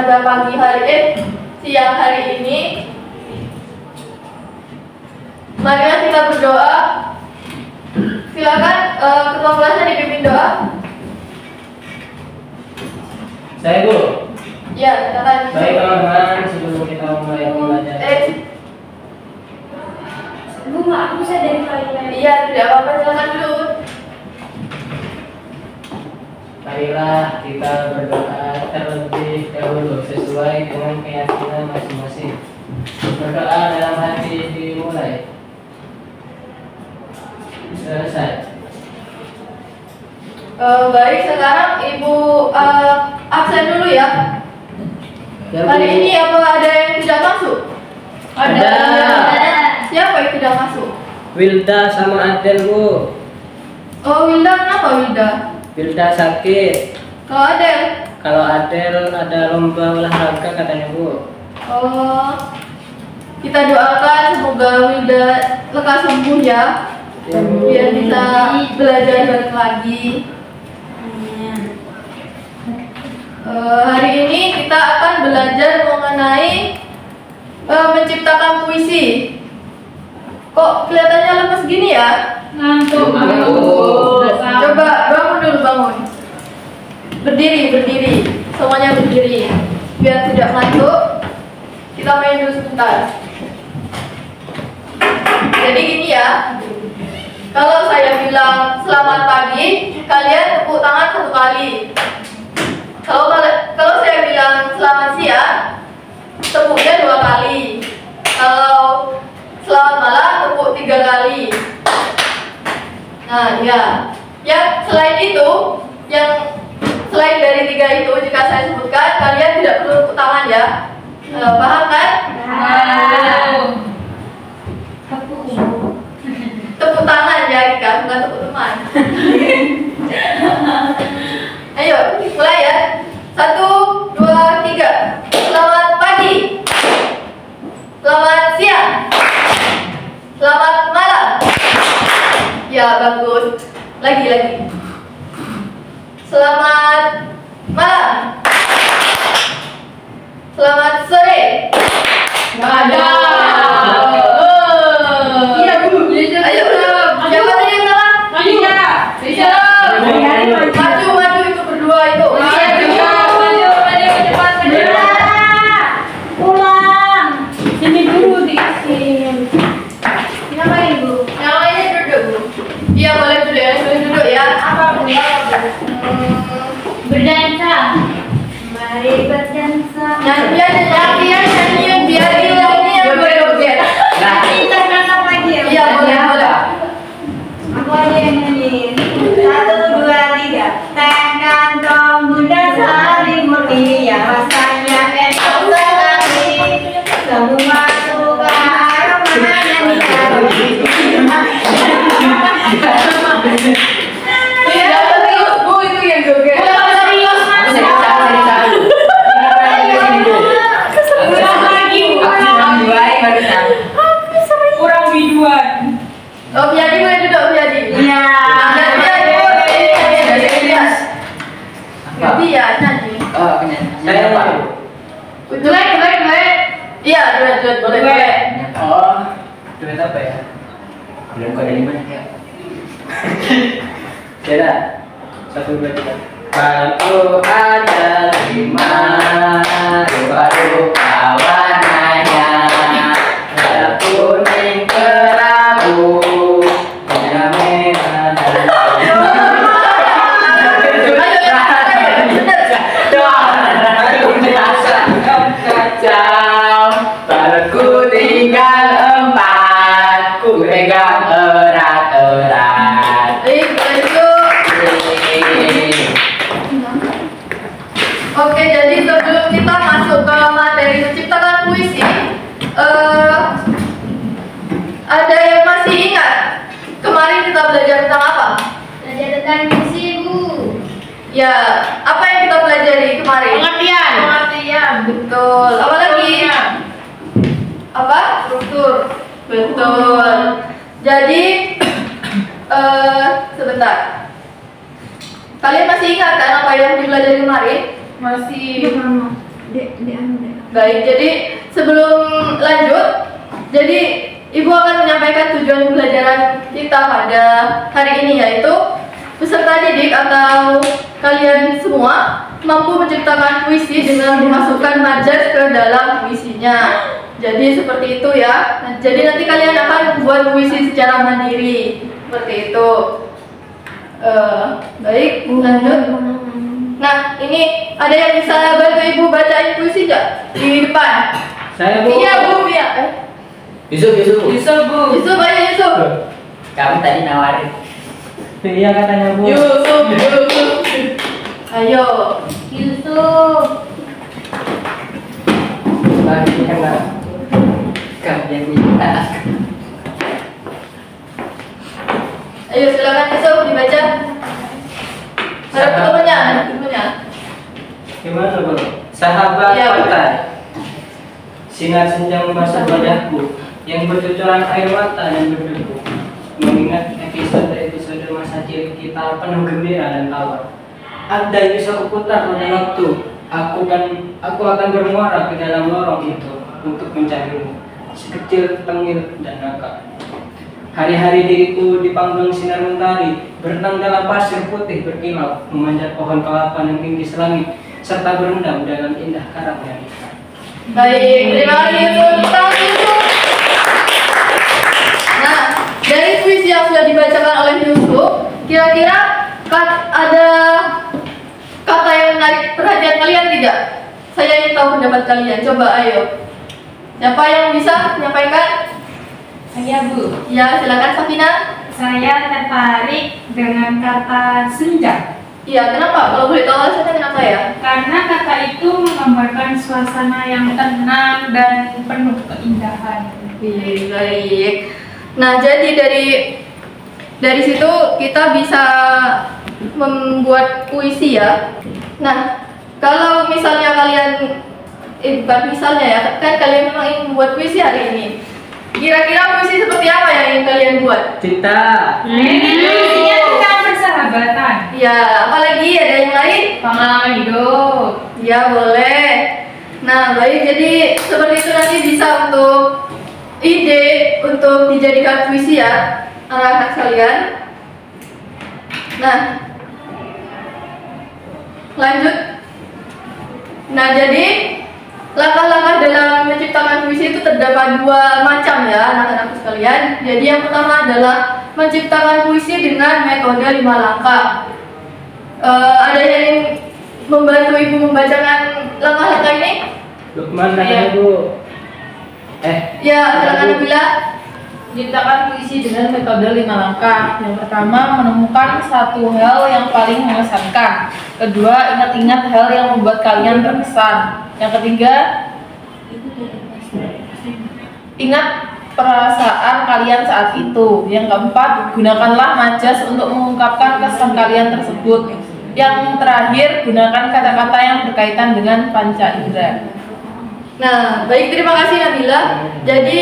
pada siang hari ini, marilah kita berdoa. Silakan ketua kelasnya dipimpin doa. Saya Bu. Ya, silakan. Baik teman-teman, sebelum kita mulai belajar. Bu, aku bisa dari kalian. Iya, tidak apa-apa, silakan dulu. Marilah kita berdoa terlebih dahulu sesuai dengan keyakinan masing-masing. Berdoa dalam hati dimulai. Selesai. Baik, sekarang Ibu absen dulu ya. Hari ini apa ada yang tidak masuk? Ada. Siapa yang tidak masuk? Wilda sama Adel Bu. Oh, Wilda, kenapa Wilda? Wilda sakit. Kalau Adel? Kalau Adel ada lomba olahraga katanya Bu. Oh, kita doakan semoga Wilda lekas sembuh ya, biar bisa belajar balik lagi. Hari ini kita akan belajar mengenai menciptakan puisi. Kok kelihatannya lemes gini ya? Ngantuk. Coba bangun dulu, bangun. Berdiri. Semuanya berdiri. Biar tidak ngantuk. Kita main dulu sebentar. Jadi gini ya. Kalau saya bilang selamat pagi, kalian tepuk tangan 1 kali. Kalau saya bilang selamat siang, tepuknya 2 kali. Kalau selamat malam, tepuk 3 kali. Nah, ya. Yang selain dari 3 itu, jika saya sebutkan, kalian tidak perlu tepuk tangan ya. Paham kan? Tepuk tangan ya, Ika, bukan tepuk teman. Ayo, mulai ya. 1, 2, 3. Selamat pagi. Selamat siang. Selamat malam. Ya, bagus. Lagi. Selamat malam. Selamat sore. Ada. Iya, Bu. Ayo, siapa tadi yang salah? Bisa. Maju itu berdua itu. Maju ke depan. Pulang. Sini dulu dikasih. Yang lain Bu. Yang lainnya duduk, Bu. Iya, boleh duduk ya. Apa Bu? Berdansa. Mari berdansa. Nyanyian biar ini yang joget. Kita berangkat lagi ya. Iya, boleh. Aku aja yang nyanyiin. 1, 2, 3. Tangan dong Bunda saling mulia, rasanya enak sekali. Semua suka aromanya nikmati. Iya, serius, Bu, itu yang joget. Serius Mas. Kurang biduan. Oh, Fiadi boleh duduk, Fiadi. Iya. Jadi ya, nyanyi. Oh, saya apa? Duet. Iya, duet, boleh. Oh, duet apa ya? Belum kode 5 ya. Coba. 1, 2, 3. Kalau ada 5 rupa-rupa warnanya, ada kuning kelabu, ada merah dan kacau, perutku tinggal 4, ku pegang erat-erat. Oke, jadi sebelum kita masuk ke materi menciptakan puisi, ada yang masih ingat kemarin kita belajar tentang apa? Belajar tentang puisi Bu. Ya, apa yang kita pelajari kemarin? Pengertian. Betul. Apa lagi? Apa? Struktur. Betul. Jadi, sebentar. Kalian masih ingat kan apa yang dipelajari kemarin? Masih. Baik, jadi sebelum lanjut, jadi Ibu akan menyampaikan tujuan pembelajaran kita pada hari ini, yaitu peserta didik atau kalian semua mampu menciptakan puisi dengan memasukkan majas ke dalam puisinya. Jadi seperti itu ya. Jadi nanti kalian akan membuat puisi secara mandiri seperti itu. Baik, lanjut. Nah, ini ada yang bisa bantu Ibu bacain puisi nggak di depan? Saya, Bu. Iya, Bu. Iya. Yusuf. Yusuf, ayo Yusuf. Kamu tadi nawarin. Iya katanya, Bu. Yusuf. Ayo. Yusuf. Bagi hebat. Kalian minta. Ayo silakan Yusuf dibaca. Ada ketemunya. Gimana, Bu? Sahabat Iya, Bu. pantai. Sinar senja membasuh wajahku yang bercucuran air mata dan berdebu. Mengingat episode masa cilik kita penuh gembira dan tawa. Andai bisa kuputar pada waktu, aku akan bermuara ke dalam lorong itu untuk mencarimu, si kecil, tengil, dan nakal. Hari-hari diriku dipanggang sinar mentari, berenang dalam pasir putih berkilau, memanjat pohon kelapa yang tinggi selangit, serta berendam dalam indah karang yang indah. Baik, terima kasih Yusuf. Nah, dari puisi yang sudah dibacakan oleh Yusuf, kira-kira ada kata yang menarik perhatian kalian tidak? Saya ingin tahu pendapat kalian. Coba ayo. Siapa yang bisa menyampaikan? Saya, Bu. Ya, silakan Safina. Saya tertarik dengan kata senja. Iya, kenapa? Kalau boleh tahu alasannya kenapa ya? Karena kata itu menggambarkan suasana yang tenang dan penuh keindahan. Baik. Nah, jadi dari situ kita bisa membuat puisi ya. Nah, kalau misalnya kalian bukan misalnya ya, kan kalian memang ingin membuat puisi hari ini. Kira-kira puisi seperti apa yang ingin kalian buat? Cinta. Puisinya tentang persahabatan. Ya, apalagi ada yang lain? Pengalaman hidup. Ya, boleh. Nah, baik, jadi seperti itu nanti bisa untuk ide untuk dijadikan puisi ya, anak-anak sekalian. Nah, lanjut. Nah, jadi langkah-langkah dalam menciptakan puisi itu terdapat dua macam ya, anak-anak sekalian. Jadi yang pertama adalah menciptakan puisi dengan metode 5 langkah. Ada yang membantu Ibu membacakan langkah-langkah ini? Lukman katanya, Bu. Ya, silakan Nabila. Ciptakan puisi dengan metode 5 langkah. Yang pertama, menemukan satu hal yang paling mengesankan. Kedua, ingat-ingat hal yang membuat kalian terkesan. Yang ketiga, ingat perasaan kalian saat itu. Yang keempat, gunakanlah majas untuk mengungkapkan kesan kalian tersebut. Yang terakhir, gunakan kata-kata yang berkaitan dengan panca indera. Nah, baik, terima kasih Nabila. Jadi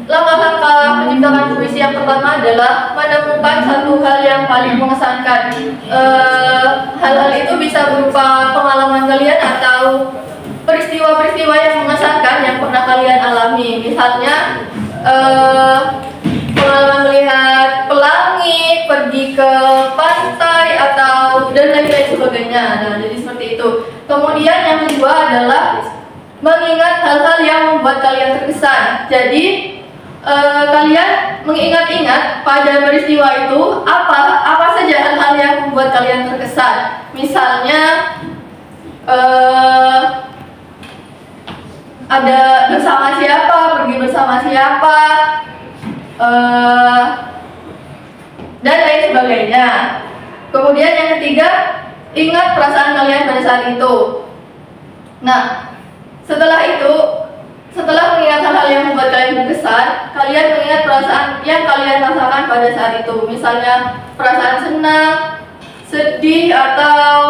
langkah-langkah menciptakan puisi yang pertama adalah menemukan satu hal yang paling mengesankan. Hal-hal itu bisa berupa pengalaman kalian atau peristiwa-peristiwa yang mengesankan yang pernah kalian alami. Misalnya pengalaman melihat pelangi, pergi ke pantai atau dan lain-lain sebagainya. Nah, jadi seperti itu. Kemudian yang kedua adalah mengingat hal-hal yang membuat kalian terkesan. Jadi kalian mengingat-ingat pada peristiwa itu apa saja hal-hal yang membuat kalian terkesan. Misalnya ada bersama siapa, pergi bersama siapa, dan lain sebagainya. Kemudian yang ketiga, ingat perasaan kalian pada saat itu. Nah, setelah itu, setelah mengingat hal-hal yang membuat kalian berkesan, kalian mengingat perasaan yang kalian rasakan pada saat itu. Misalnya perasaan senang, sedih, atau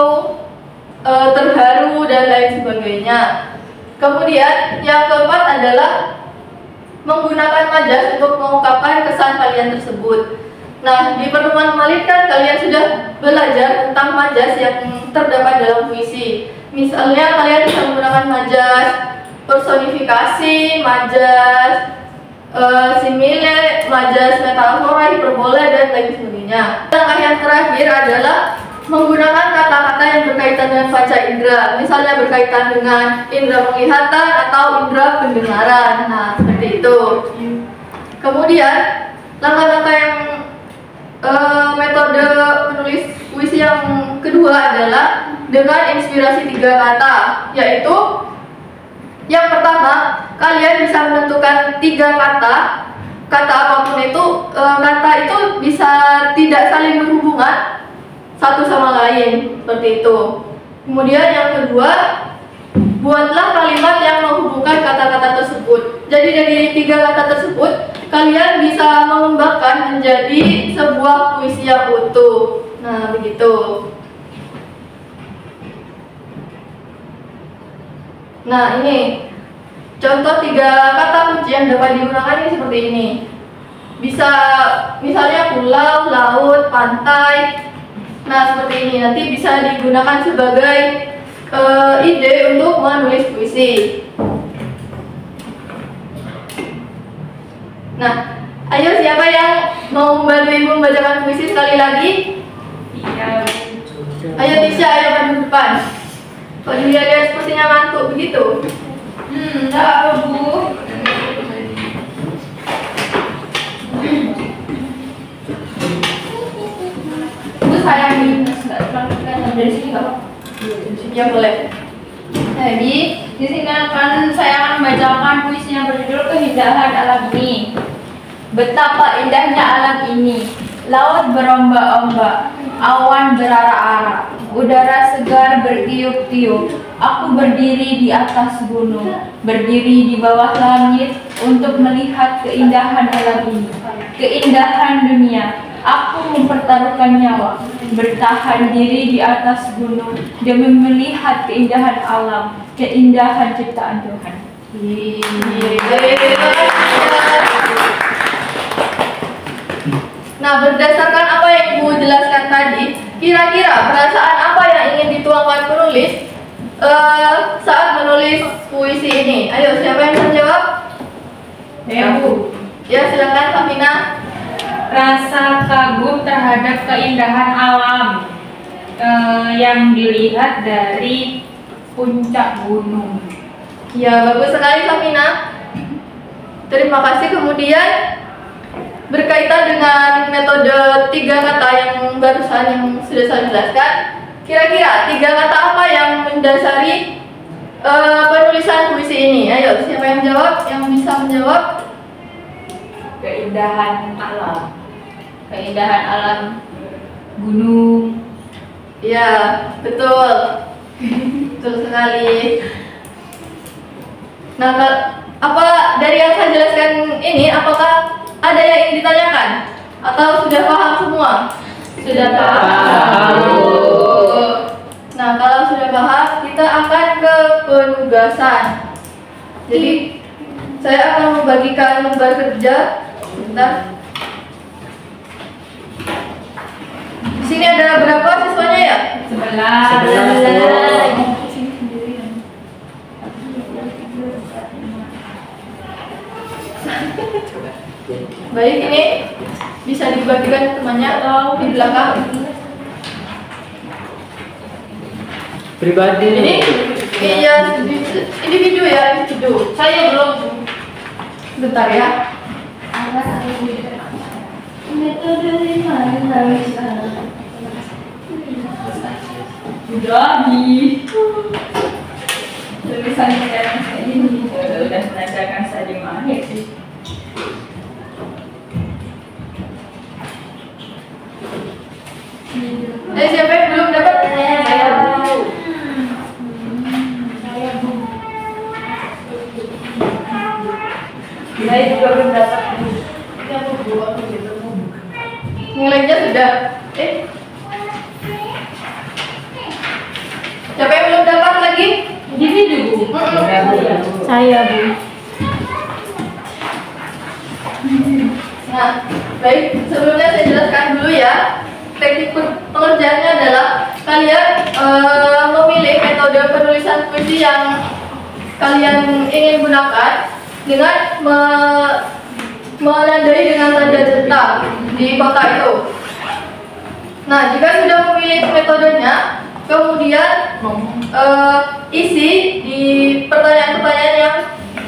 terharu, dan lain sebagainya. Kemudian yang keempat adalah menggunakan majas untuk mengungkapkan kesan kalian tersebut. Nah, di pertemuan kemarin kan kalian sudah belajar tentang majas yang terdapat dalam puisi. Misalnya kalian bisa menggunakan majas personifikasi, majas simile, majas metafora, hiperbola, dan lain sebagainya. Langkah yang terakhir adalah menggunakan kata-kata yang berkaitan dengan panca indera. Misalnya berkaitan dengan indera penglihatan atau indera pendengaran. Nah, seperti itu. Kemudian langkah-langkah yang metode menulis puisi yang kedua adalah dengan inspirasi 3 kata, yaitu yang pertama, kalian bisa menentukan 3 kata. Kata apapun itu, kata itu bisa tidak saling berhubungan satu sama lain, seperti itu. Kemudian yang kedua, buatlah kalimat yang menghubungkan kata-kata tersebut. Jadi dari 3 kata tersebut, kalian bisa mengembangkan menjadi sebuah puisi yang utuh. Nah, begitu. Nah, ini contoh 3 kata kunci yang dapat digunakan ini seperti ini. Bisa misalnya pulau, laut, pantai. Nah, seperti ini. Nanti bisa digunakan sebagai ide untuk menulis puisi. Nah, ayo siapa yang mau membantu ibu membacakan puisi sekali lagi? Iya. Ayo Tisha, ayo maju depan. Kok dilihat sepertinya ngantuk begitu? Enggak apa Bu. Bu sayang nih, nggak terlalu dari sini nggak apa-apa. Ya boleh. Jadi di sini saya akan membacakan puisi yang berjudul Keindahan Alam Ini. Betapa indahnya alam ini, laut berombak-ombak, awan berarak-arak, udara segar bertiup-tiup. Aku berdiri di atas gunung, berdiri di bawah langit untuk melihat keindahan alam ini, keindahan dunia. Aku mempertaruhkan nyawa, bertahan diri di atas gunung demi melihat keindahan alam, keindahan ciptaan Tuhan. Nah, berdasarkan apa yang Ibu jelaskan tadi, kira-kira perasaan apa yang ingin dituangkan penulis saat menulis puisi ini? Ayo, siapa yang bisa jawab? Ya Bu. Ya, silakan Safina. Rasa kagum terhadap keindahan alam yang dilihat dari puncak gunung. Ya, bagus sekali Safina. Terima kasih. Kemudian berkaitan dengan metode 3 kata yang barusan yang sudah saya jelaskan, kira-kira 3 kata apa yang mendasari penulisan puisi ini? Ayo, siapa yang jawab? Yang bisa menjawab? Keindahan alam. Keindahan alam gunung. Ya, betul. Betul sekali. Nah, apa dari yang saya jelaskan ini, apakah ada yang ingin ditanyakan? Atau sudah paham semua? Sudah paham. Nah, kalau sudah paham, kita akan ke penugasan. Jadi, saya akan membagikan lembar kerja. Sebentar. Di sini ada berapa siswanya ya? 11. Baik, ini bisa dibagikan temannya atau di belakang. Pribadi Ini iya individu ya, individu. Saya belum. Bentar ya. Metode 5 harus Udah tulisannya kayak ini udah menandakan saja mahir sih. siapa yang belum dapat? Saya Saya juga belum dapat. Nilainya sudah. Siapa yang belum dapat lagi? Individu Bu. Saya Bu. Nah, baik, sebelumnya saya jelaskan dulu ya. Teknik pengerjaannya adalah kalian memilih metode penulisan puisi yang kalian ingin gunakan dengan menandai dengan tanda centang di kotak itu. Nah, jika sudah memilih metodenya, kemudian isi di pertanyaan-pertanyaan yang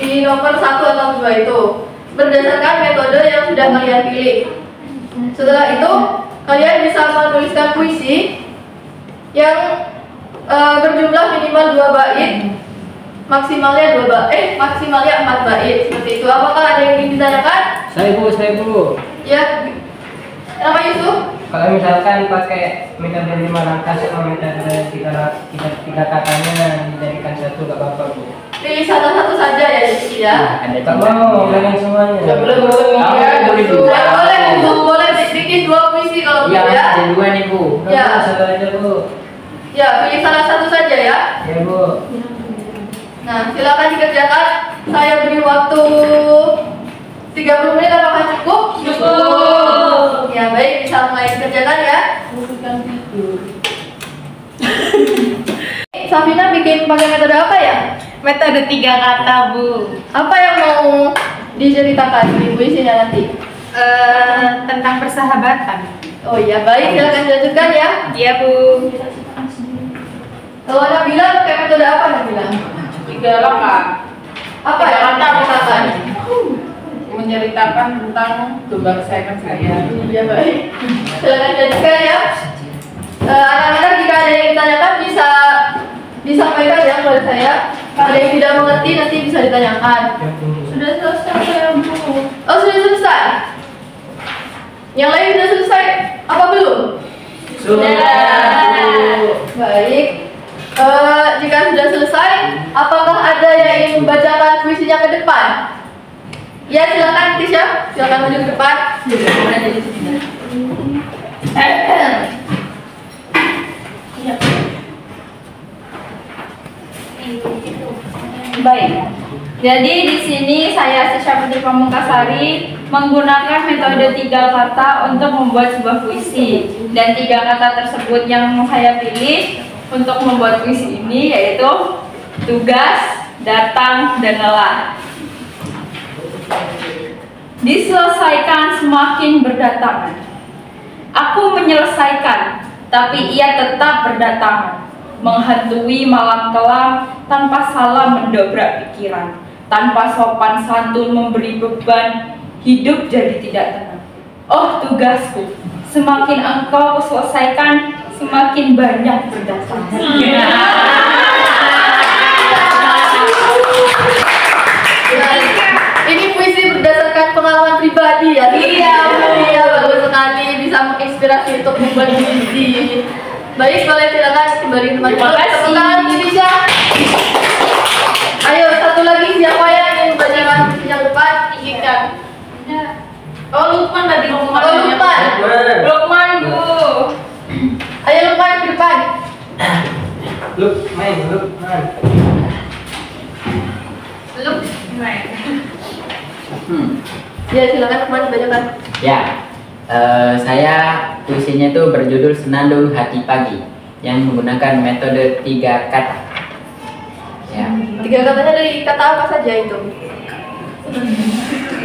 di nomor 1 atau 2 itu berdasarkan metode yang sudah kalian pilih. Setelah itu, kalian bisa menuliskan puisi yang berjumlah minimal 2 bait, maksimalnya 4 bait seperti itu. Apakah ada yang ingin ditanyakan? Saya bu. Ya, nama Yusuf. Kalau misalkan pakai metode 5 langkah sama metode tiga katanya dijadikan satu, gak apa-apa bu. Pilih salah satu saja ya Yusuf ya. Ada tak mau jangan semuanya. Ya, Boleh bikin 2 puisi kalau Ya, gitu ya. ada 2 nih bu. Ya. Satu aja bu. Ya, pilih salah satu saja ya. Ya bu. Nah, silakan dikerjakan. Saya beri waktu 30 menit, apakah cukup? Cukup. Ya, baik, bisa mulai dikerjakan ya. Safina bikin pakai metode apa ya? Metode 3 kata, Bu. Apa yang mau diceritakan di puisinya nanti? Tentang persahabatan. Oh iya, baik, silakan dilanjutkan ya. Iya, Bu. Kalau Nabila pakai metode apa Nabila? 3 langkah Apa ya? Tiga kata. Katakan. menceritakan tentang gambar saya. Iya baik. Silakan dilanjutkan ya. Anak-anak jika ada yang ditanyakan bisa disampaikan ya kepada saya. Ada yang tidak mengerti nanti bisa ditanyakan. Sudah selesai ya Bu. Oh sudah selesai. Yang lain sudah selesai apa belum? Sudah. Baik. Jika sudah selesai, apakah ada yang ingin membacakan puisinya ke depan? Ya silakan Tisha, silakan maju ke depan. Baik. Jadi di sini saya Tisha Putri Pamungkasari menggunakan metode 3 kata untuk membuat sebuah puisi. Dan 3 kata tersebut yang saya pilih untuk membuat puisi ini yaitu tugas, datang, dan lelah. Diselesaikan semakin berdatangan. Aku menyelesaikan, tapi ia tetap berdatangan. Menghantui malam kelam tanpa salah mendobrak pikiran. Tanpa sopan santun memberi beban, hidup jadi tidak tenang. Oh tugasku, semakin engkau selesaikan, semakin banyak berdatangan. Ini puisi berdasarkan pengalaman pribadi ya. Iya, bagus sekali bisa menginspirasi untuk membuat puisi. Baik, boleh silakan kembali teman-teman. Terima kasih. Tepuk tangan Indonesia. Ayo satu lagi siapa yang ingin membacakan puisi yang depan? Tinggikan. Oh Lukman tadi ngomong Oh Lukman. Lukman Bu. Ayo Lukman ke depan. Lukman. Ya silakan Lukman bacakan. Ya, saya puisinya itu berjudul Senandung Hati Pagi yang menggunakan metode 3 kata. Ya, 3 katanya dari kata apa saja itu?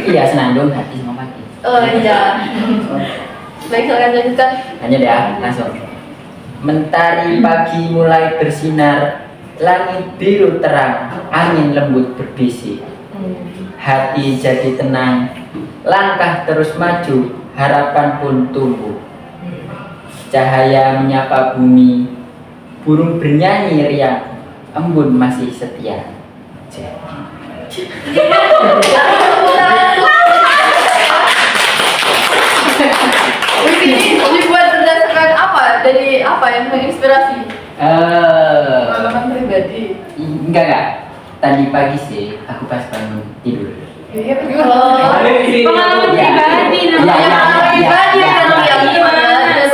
iya senandung hati sama pagi. Oh iya. Baik silakan lanjutkan. Lanjut ya, langsung. Mentari pagi mulai bersinar, langit biru terang, angin lembut berbisik. Hati jadi tenang, langkah terus maju, harapan pun tumbuh. Cahaya menyapa bumi, burung bernyanyi riang, embun masih setia. Ini dibuat berdasarkan apa? Dari apa yang menginspirasi? pengalaman pribadi. Enggak. Tadi pagi sih, aku pas bangun tidur. Pengalaman pribadi namanya. Pribadi ya, kan ya, yang ya. gimana?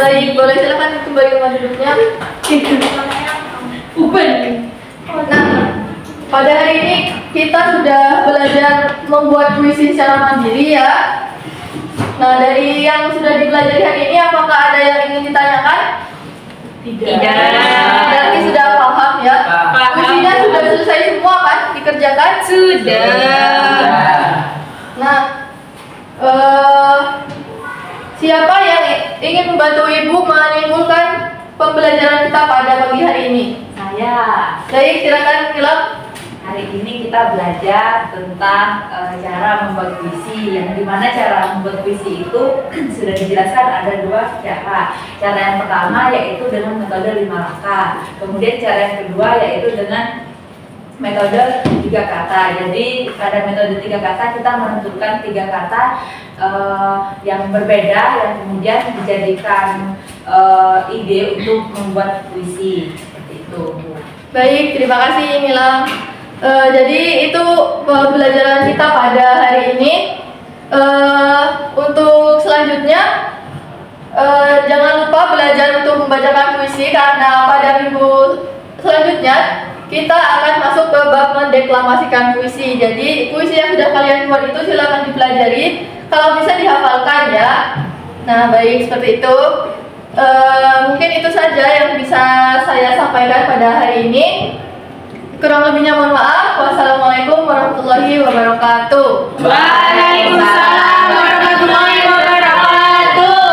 Baik, boleh silakan kembali ke duduknya. Nah, pada hari ini kita sudah belajar membuat puisi secara mandiri ya. Nah, dari yang sudah dipelajari hari ini, apakah ada yang ingin ditanyakan? Tidak. Berarti sudah paham ya? Paham. Puisinya sudah selesai semua kan? Dikerjakan? Sudah. Nah, siapa yang ingin membantu Ibu menyimpulkan pembelajaran kita pada pagi hari ini? Saya. Baik, silakan Ilham. Hari ini kita belajar tentang cara membuat puisi, yang dimana cara membuat puisi itu sudah dijelaskan ada dua cara. Cara yang pertama yaitu dengan metode 5 langkah. Kemudian cara yang kedua yaitu dengan metode 3 kata. Jadi pada metode 3 kata kita menentukan 3 kata yang berbeda yang kemudian dijadikan ide untuk membuat puisi seperti itu. Baik, terima kasih Nilam. Jadi itu pembelajaran kita pada hari ini. Untuk selanjutnya jangan lupa belajar untuk membacakan puisi, karena pada minggu selanjutnya kita akan masuk ke bab mendeklamasikan puisi. Jadi puisi yang sudah kalian buat itu silakan dipelajari, kalau bisa dihafalkan ya. Nah, baik, seperti itu. Mungkin itu saja yang bisa saya sampaikan pada hari ini. Kurang lebihnya mohon maaf. Wassalamualaikum warahmatullahi wabarakatuh. Waalaikumsalam warahmatullahi wabarakatuh.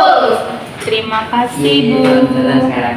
Terima kasih, Bu. Sekarang